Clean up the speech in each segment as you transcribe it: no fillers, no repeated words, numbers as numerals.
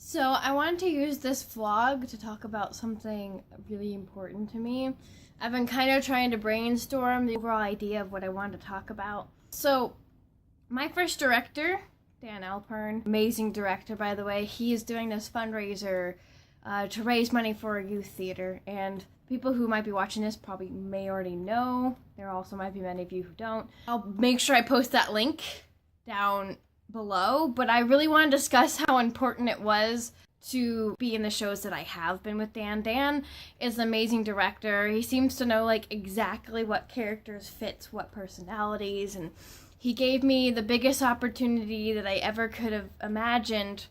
So I wanted to use this vlog to talk about something really important to me. I've been kind of trying to brainstorm the overall idea of what I wanted to talk about. So my first director, Dan Alpern, amazing director by the way, he is doing this fundraiser to raise money for a youth theater, and people who might be watching this probably may already know. There also might be many of you who don't. I'll make sure I post that link down below, but I really want to discuss how important it was to be in the shows that I have been with Dan. Dan is an amazing director. He seems to know like exactly what characters fits what personalities, and he gave me the biggest opportunity that I ever could have imagined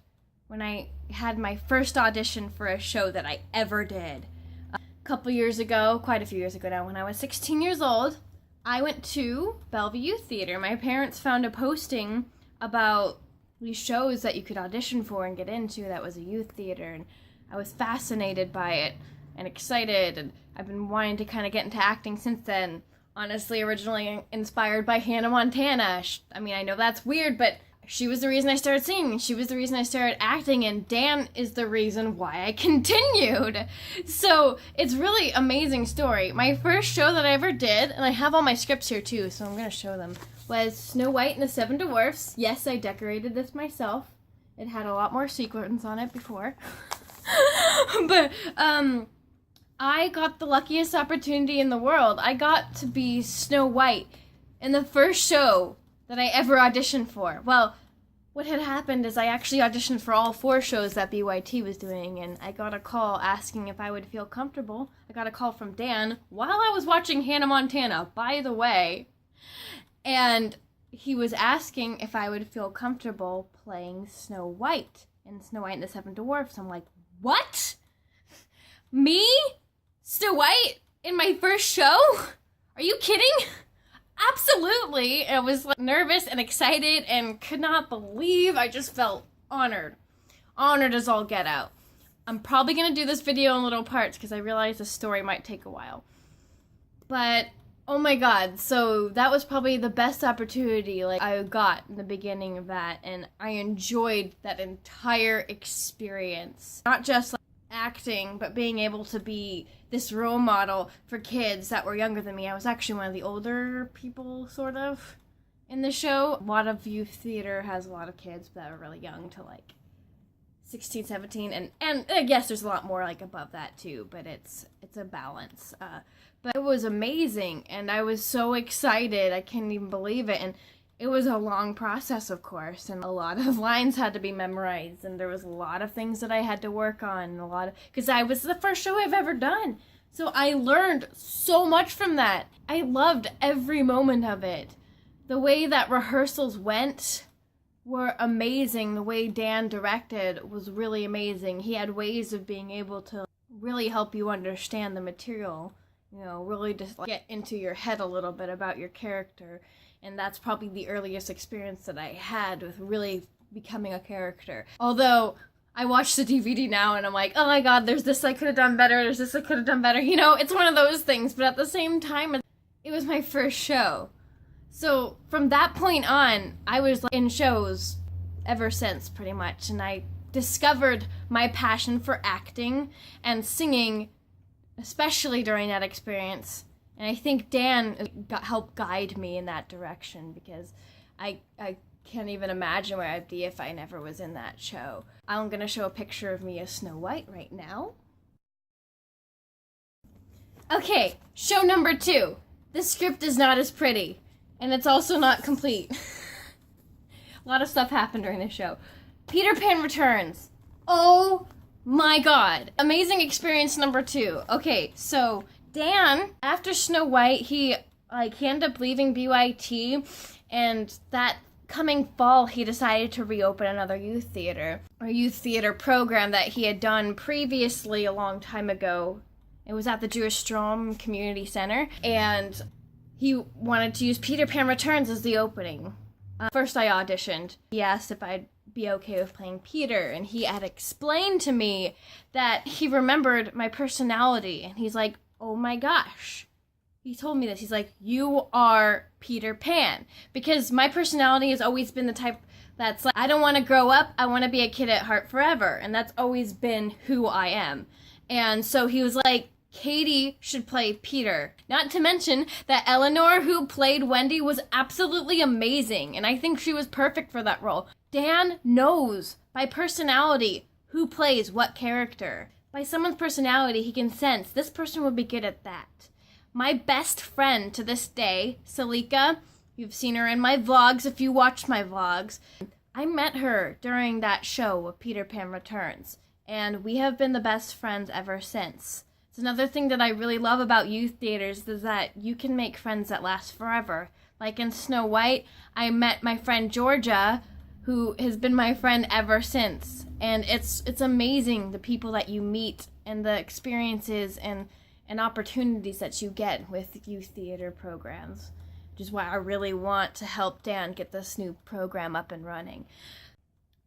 when I had my first audition for a show that I ever did. A couple years ago, quite a few years ago now, when I was 16 years old, I went to Bellevue Youth Theater. My parents found a posting about these shows that you could audition for and get into that was a youth theater, and I was fascinated by it and excited, and I've been wanting to kind of get into acting since then. Honestly, originally inspired by Hannah Montana. I mean, I know that's weird, but she was the reason I started singing. She was the reason I started acting, and Dan is the reason why I continued. So it's really amazing story. My first show that I ever did, and I have all my scripts here too, so I'm going to show them, was Snow White and the Seven Dwarfs. Yes, I decorated this myself. It had a lot more sequins on it before. But I got the luckiest opportunity in the world. I got to be Snow White in the first show that I ever auditioned for. Well, what had happened is I actually auditioned for all 4 shows that BYT was doing, and I got a call asking if I would feel comfortable. I got a call from Dan while I was watching Hannah Montana, by the way, and he was asking if I would feel comfortable playing Snow White in Snow White and the Seven Dwarfs. I'm like, what? Me? Snow White? In my first show? Are you kidding? Absolutely. I was like, nervous and excited and could not believe. I just felt honored. Honored as all get out. I'm probably going to do this video in little parts because I realize the story might take a while. But, oh my god, so that was probably the best opportunity like I got in the beginning of that, and I enjoyed that entire experience. Not just like acting, but being able to be this role model for kids that were younger than me. I was actually one of the older people, sort of, in the show. A lot of youth theater has a lot of kids that are really young to like 16, 17, and I guess there's a lot more like above that too, but it's a balance. But it was amazing, and I was so excited. I can't even believe it, and it was a long process, of course, and a lot of lines had to be memorized, and there was a lot of things that I had to work on, because I was the first show I've ever done. So I learned so much from that. I loved every moment of it. The way that rehearsals went were amazing. The way Dan directed was really amazing. He had ways of being able to really help you understand the material, you know, really just like, get into your head a little bit about your character. And that's probably the earliest experience that I had with really becoming a character. Although, I watch the DVD now and I'm like, oh my god, there's this I could have done better, there's this I could have done better. You know, it's one of those things, but at the same time, it was my first show. So, from that point on, I was in shows ever since, pretty much. And I discovered my passion for acting and singing, especially during that experience. And I think Dan helped guide me in that direction, because I can't even imagine where I'd be if I never was in that show. I'm going to show a picture of me as Snow White right now. Okay, show number 2. The script is not as pretty, and it's also not complete. A lot of stuff happened during the show. Peter Pan Returns. Oh my god. Amazing experience number 2. Okay, so Dan, after Snow White, he ended up leaving BYT, and that coming fall, he decided to reopen another youth theater program that he had done previously a long time ago. It was at the Jewish Strom Community Center, and he wanted to use Peter Pan Returns as the opening. First I auditioned. He asked if I'd be okay with playing Peter, and he had explained to me that he remembered my personality, and he's like, oh my gosh. He told me this. He's like, you are Peter Pan. Because my personality has always been the type that's like, I don't want to grow up, I want to be a kid at heart forever, and that's always been who I am. And so he was like, Katie should play Peter. Not to mention that Eleanor, who played Wendy, was absolutely amazing, and I think she was perfect for that role. Dan knows by personality who plays what character. By someone's personality, he can sense this person would be good at that. My best friend to this day, Salika, you've seen her in my vlogs if you watch my vlogs. I met her during that show of Peter Pan Returns, and we have been the best friends ever since. It's another thing that I really love about youth theaters is that you can make friends that last forever. Like in Snow White, I met my friend Georgia, who has been my friend ever since. And it's amazing the people that you meet and the experiences and opportunities that you get with youth theater programs, which is why I really want to help Dan get this new program up and running.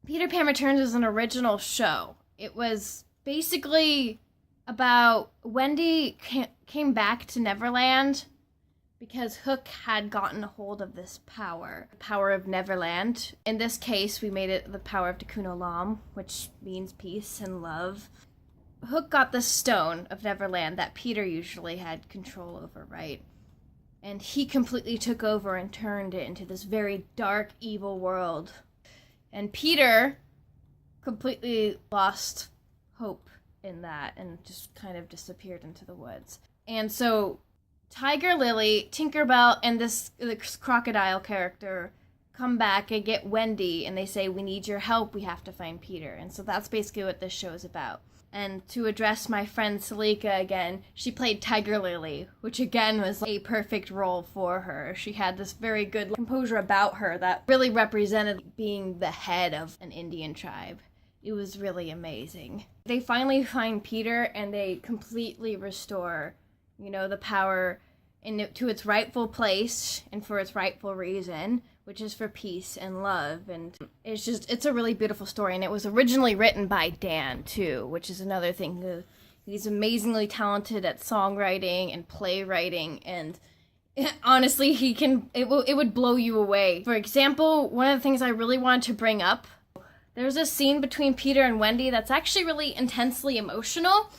Peter Pan Returns is an original show. It was basically about Wendy came back to Neverland because Hook had gotten a hold of this power, the power of Neverland. In this case, we made it the power of Tikkun Olam, which means peace and love. Hook got the stone of Neverland that Peter usually had control over, right? And he completely took over and turned it into this very dark, evil world. And Peter completely lost hope in that and just kind of disappeared into the woods. And so Tiger Lily, Tinkerbell, and this crocodile character come back and get Wendy, and they say, we need your help, we have to find Peter. And so that's basically what this show is about. And to address my friend Salika again, she played Tiger Lily, which again was a perfect role for her. She had this very good composure about her that really represented being the head of an Indian tribe. It was really amazing. They finally find Peter and they completely restore, the power to its rightful place and for its rightful reason, which is for peace and love. And it's a really beautiful story. And it was originally written by Dan too, which is another thing. He's amazingly talented at songwriting and playwriting, and honestly, it would blow you away. For example, one of the things I really wanted to bring up, there's a scene between Peter and Wendy that's actually really intensely emotional.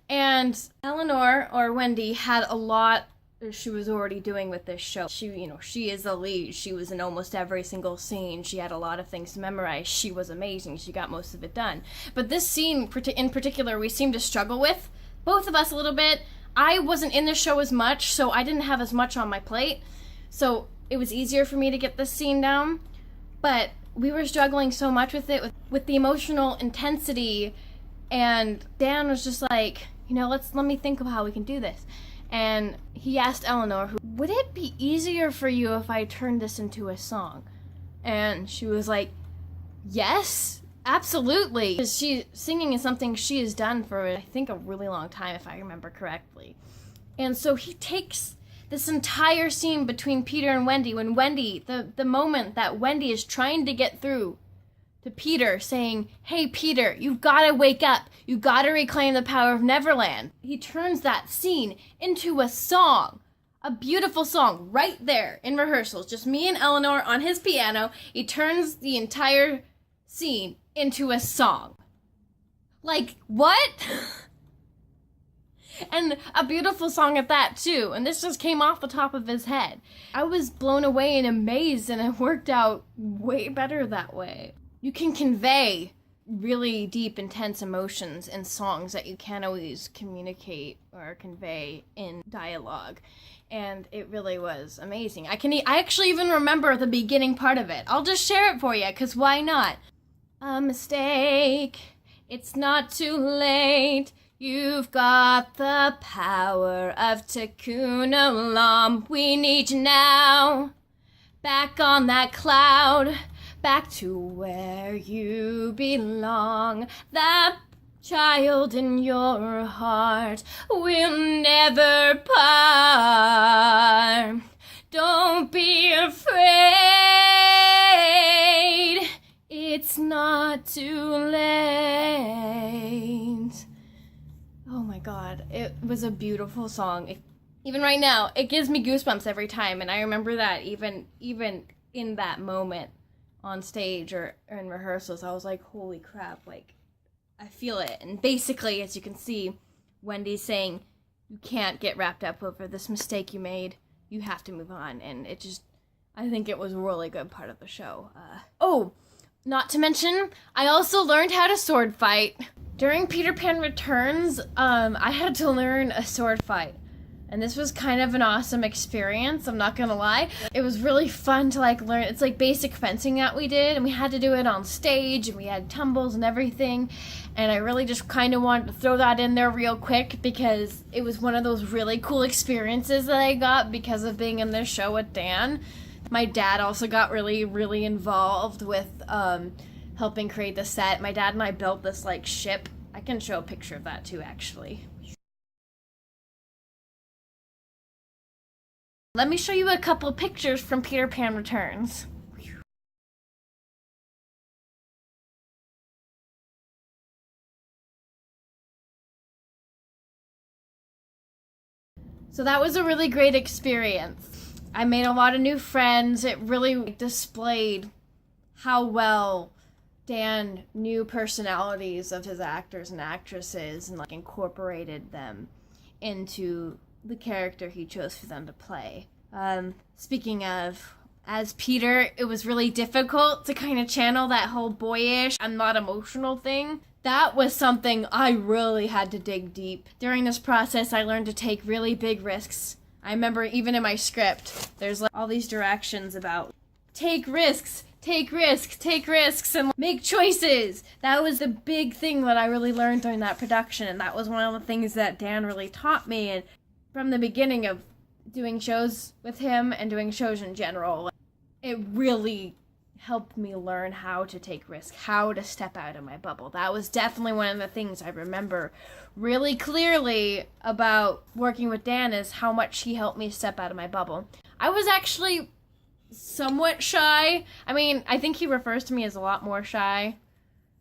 And Eleanor, or Wendy, had a lot she was already doing with this show. She is the lead. She was in almost every single scene. She had a lot of things to memorize. She was amazing. She got most of it done. But this scene in particular, we seemed to struggle with, both of us a little bit. I wasn't in the show as much, so I didn't have as much on my plate. So it was easier for me to get this scene down. But we were struggling so much with it, with the emotional intensity. And Dan was just like, let me think of how we can do this. And he asked Eleanor, would it be easier for you if I turned this into a song? And she was like, yes, absolutely. Because singing is something she has done for, I think, a really long time, if I remember correctly. And so he takes this entire scene between Peter and Wendy, when Wendy, the moment that Wendy is trying to get through to Peter, saying, hey, Peter, you've got to wake up. You got to reclaim the power of Neverland. He turns that scene into a song, a beautiful song right there in rehearsals. Just me and Eleanor on his piano. He turns the entire scene into a song. Like, what? And a beautiful song at that, too. And this just came off the top of his head. I was blown away and amazed, and it worked out way better that way. You can convey really deep, intense emotions in songs that you can't always communicate or convey in dialogue. And it really was amazing. I actually even remember the beginning part of it. I'll just share it for you, because why not? A mistake, it's not too late. You've got the power of Tikkun Olam. We need you now. Back on that cloud. Back to where you belong. That child in your heart will never part. Don't be afraid. It's not too late. Oh my God, it was a beautiful song. Even right now, it gives me goosebumps every time, and I remember that even in that moment. on stage or in rehearsals, I was like, holy crap, like, I feel it. And basically, as you can see, Wendy's saying, you can't get wrapped up over this mistake you made. You have to move on. And it just, I think it was a really good part of the show. Not to mention, I also learned how to sword fight. During Peter Pan Returns, I had to learn a sword fight. And this was kind of an awesome experience, I'm not gonna lie. It was really fun to like learn. It's like basic fencing that we did, and we had to do it on stage, and we had tumbles and everything. And I really just kind of wanted to throw that in there real quick because it was one of those really cool experiences that I got because of being in this show with Dan. My dad also got really, really involved with helping create the set. My dad and I built this like ship. I can show a picture of that too, actually. Let me show you a couple pictures from Peter Pan Returns. So that was a really great experience. I made a lot of new friends. It really displayed how well Dan knew personalities of his actors and actresses and like incorporated them into the character he chose for them to play. Speaking of, as Peter, it was really difficult to kind of channel that whole boyish, I'm not emotional thing. That was something I really had to dig deep. During this process, I learned to take really big risks. I remember even in my script, there's like all these directions about take risks, and make choices. That was the big thing that I really learned during that production, and that was one of the things that Dan really taught me. And from the beginning of doing shows with him and doing shows in general, it really helped me learn how to take risks, how to step out of my bubble. That was definitely one of the things I remember really clearly about working with Dan, is how much he helped me step out of my bubble. I was actually somewhat shy. I mean, I think he refers to me as a lot more shy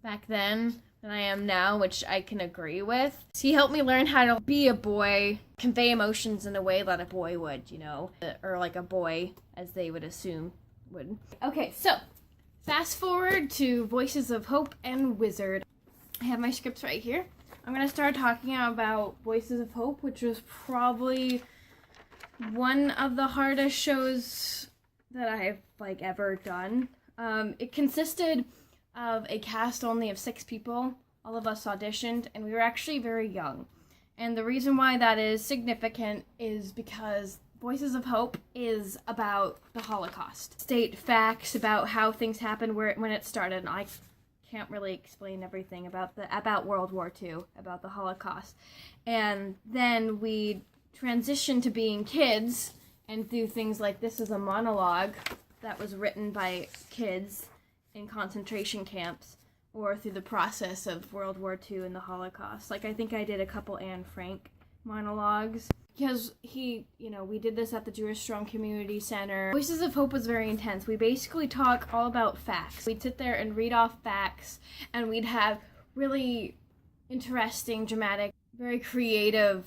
back then than I am now, which I can agree with. He helped me learn how to be a boy, convey emotions in a way that a boy would, you know, or like a boy, as they would assume would. Okay, so fast forward to Voices of Hope and Wizard. I have my scripts right here. I'm gonna start talking about Voices of Hope, which was probably one of the hardest shows that I've like ever done. It consisted of a cast only of 6 people. All of us auditioned, and we were actually very young. And the reason why that is significant is because Voices of Hope is about the Holocaust. State facts about how things happened, when it started. And I can't really explain everything about World War II, about the Holocaust. And then we transitioned to being kids and do things like this is a monologue that was written by kids in concentration camps, or through the process of World War II and the Holocaust. Like, I think I did a couple Anne Frank monologues, because we did this at the Jewish Strong Community Center. Voices of Hope was very intense. We basically talk all about facts. We'd sit there and read off facts, and we'd have really interesting, dramatic, very creative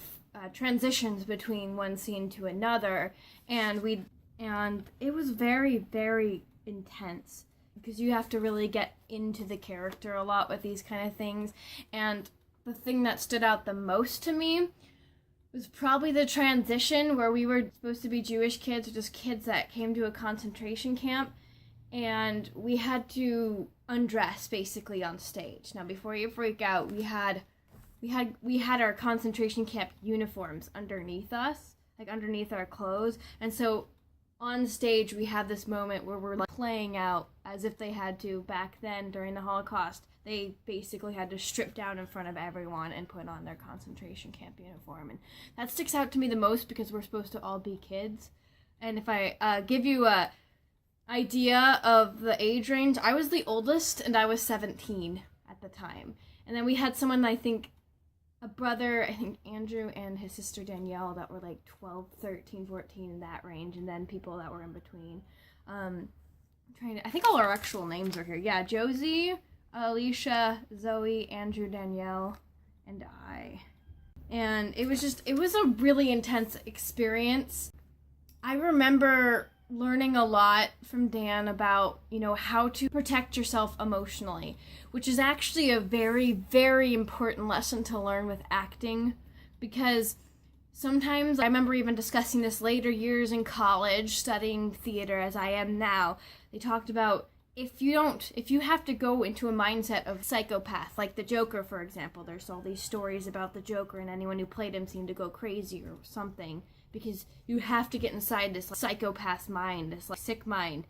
transitions between one scene to another, and it was very, very intense, because you have to really get into the character a lot with these kind of things. And the thing that stood out the most to me was probably the transition where we were supposed to be Jewish kids, or just kids that came to a concentration camp, and we had to undress basically on stage. Now, before you freak out, we had our concentration camp uniforms underneath us, like underneath our clothes, and so on stage we have this moment where we're like playing out as if they had to back then during the Holocaust. They basically had to strip down in front of everyone and put on their concentration camp uniform, and that sticks out to me the most because we're supposed to all be kids. And if I give you a idea of the age range, I was the oldest and I was 17 at the time, and then we had someone, I think a brother, I think Andrew, and his sister Danielle, that were like 12, 13, 14, in that range, and then people that were in between. I think all our actual names are here. Yeah, Josie, Alicia, Zoe, Andrew, Danielle, and I. And it was a really intense experience. I remember learning a lot from Dan about, how to protect yourself emotionally, which is actually a very, very important lesson to learn with acting, because sometimes, I remember even discussing this later years in college, studying theater as I am now, they talked about if you have to go into a mindset of psychopath, like the Joker, for example, there's all these stories about the Joker and anyone who played him seemed to go crazy or something, because you have to get inside this psychopath's mind, this sick mind.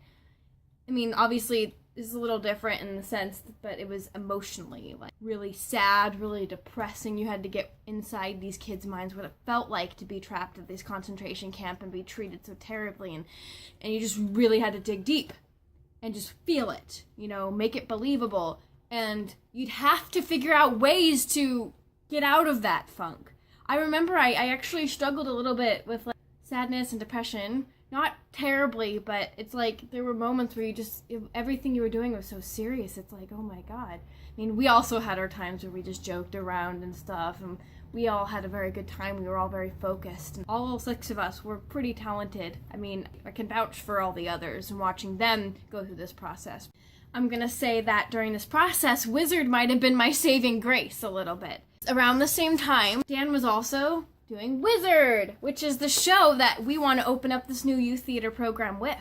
I mean, obviously, this is a little different in the sense, but it was emotionally, really sad, really depressing. You had to get inside these kids' minds, what it felt like to be trapped at this concentration camp and be treated so terribly, and you just really had to dig deep and just feel it, make it believable. And you'd have to figure out ways to get out of that funk. I remember I actually struggled a little bit with sadness and depression. Not terribly, but it's there were moments where everything you were doing was so serious. It's oh my God. I mean, we also had our times where we just joked around and stuff, and we all had a very good time. We were all very focused. And all 6 of us were pretty talented. I mean, I can vouch for all the others and watching them go through this process. I'm gonna say that during this process, Wizard might have been my saving grace a little bit. Around the same time, Dan was also doing Wizard, which is the show that we want to open up this new youth theater program with.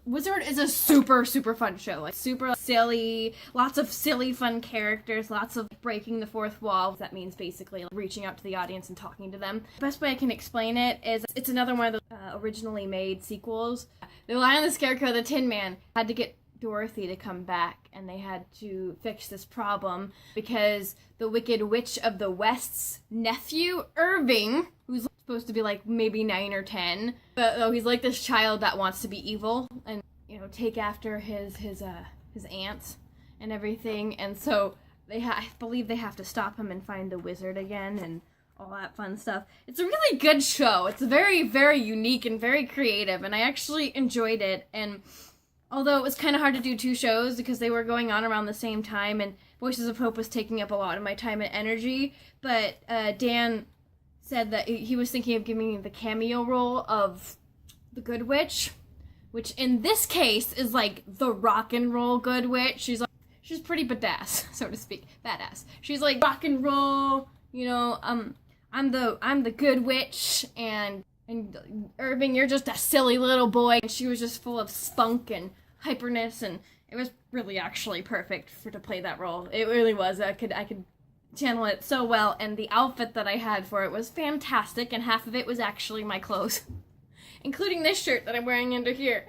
Wizard is a super, super fun show. Super silly, lots of silly, fun characters, lots of breaking the fourth wall. That means basically reaching out to the audience and talking to them. The best way I can explain it is it's another one of the originally made sequels. The Lion, the Scarecrow, the Tin Man had to get Dorothy to come back, and they had to fix this problem because the Wicked Witch of the West's nephew, Irving, who's supposed to be maybe 9 or 10, but he's this child that wants to be evil and take after his aunts and everything, and so I believe they have to stop him and find the wizard again and all that fun stuff. It's a really good show. It's very, very unique and very creative, and I actually enjoyed it. And although it was kind of hard to do 2 shows because they were going on around the same time, and Voices of Hope was taking up a lot of my time and energy, but Dan said that he was thinking of giving me the cameo role of the Good Witch, which in this case is the rock and roll Good Witch. She's pretty badass, so to speak. Badass. She's rock and roll, I'm the Good Witch, and Irving, you're just a silly little boy. And she was just full of spunk and hyperness, and it was really actually perfect to play that role. It really was. I could channel it so well, and the outfit that I had for it was fantastic, and half of it was actually my clothes, including this shirt that I'm wearing under here,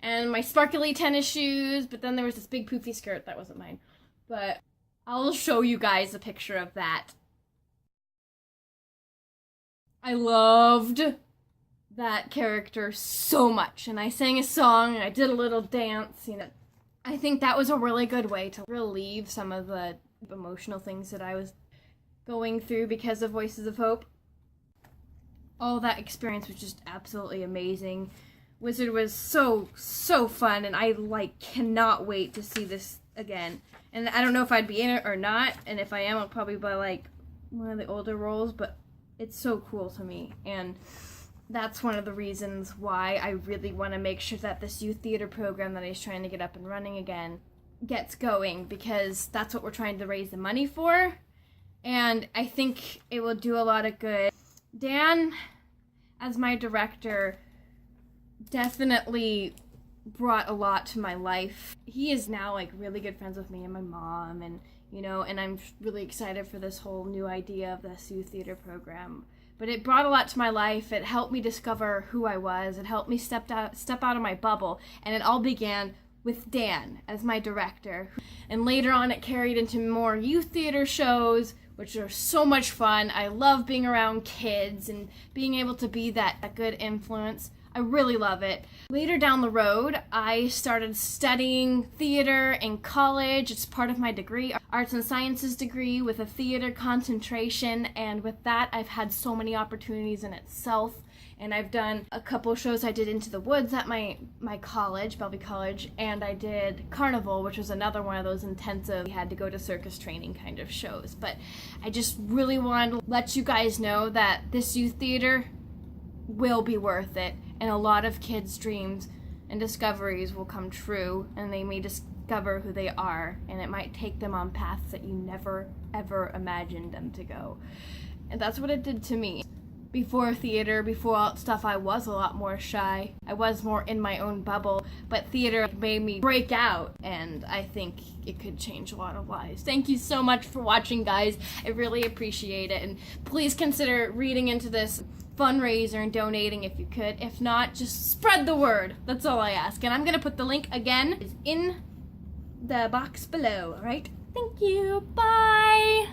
and my sparkly tennis shoes, but then there was this big poofy skirt that wasn't mine. But I'll show you guys a picture of that. I loved that character so much, and I sang a song, and I did a little dance, I think that was a really good way to relieve some of the emotional things that I was going through because of Voices of Hope. All that experience was just absolutely amazing. Wizard was so, so fun, and I cannot wait to see this again. And I don't know if I'd be in it or not, and if I am, I'll probably buy one of the older roles, but it's so cool to me, and that's one of the reasons why I really want to make sure that this youth theater program that he's trying to get up and running again gets going, because that's what we're trying to raise the money for, and I think it will do a lot of good. Dan, as my director, definitely brought a lot to my life. He is now really good friends with me and my mom, and and I'm really excited for this whole new idea of this youth theater program. But it brought a lot to my life. It helped me discover who I was. It helped me step out of my bubble. And it all began with Dan as my director. And later on it carried into more youth theater shows, which are so much fun. I love being around kids and being able to be that good influence. I really love it. Later down the road, I started studying theater in college. It's part of my degree, arts and sciences degree with a theater concentration, and with that, I've had so many opportunities in itself. And I've done a couple shows. I did Into the Woods at my college, Bellevue College, and I did Carnival, which was another one of those intensive, we had to go to circus training kind of shows. But I just really wanted to let you guys know that this youth theater will be worth it, and a lot of kids' dreams and discoveries will come true, and they may discover who they are, and it might take them on paths that you never ever imagined them to go. And that's what it did to me. Before theater, before all that stuff, I was a lot more shy. I was more in my own bubble, but theater made me break out, and I think it could change a lot of lives. Thank you so much for watching, guys. I really appreciate it, and please consider reading into this fundraiser and donating if you could. If not, just spread the word. That's all I ask. And I'm gonna put the link again is in the box below, alright? Thank you. Bye!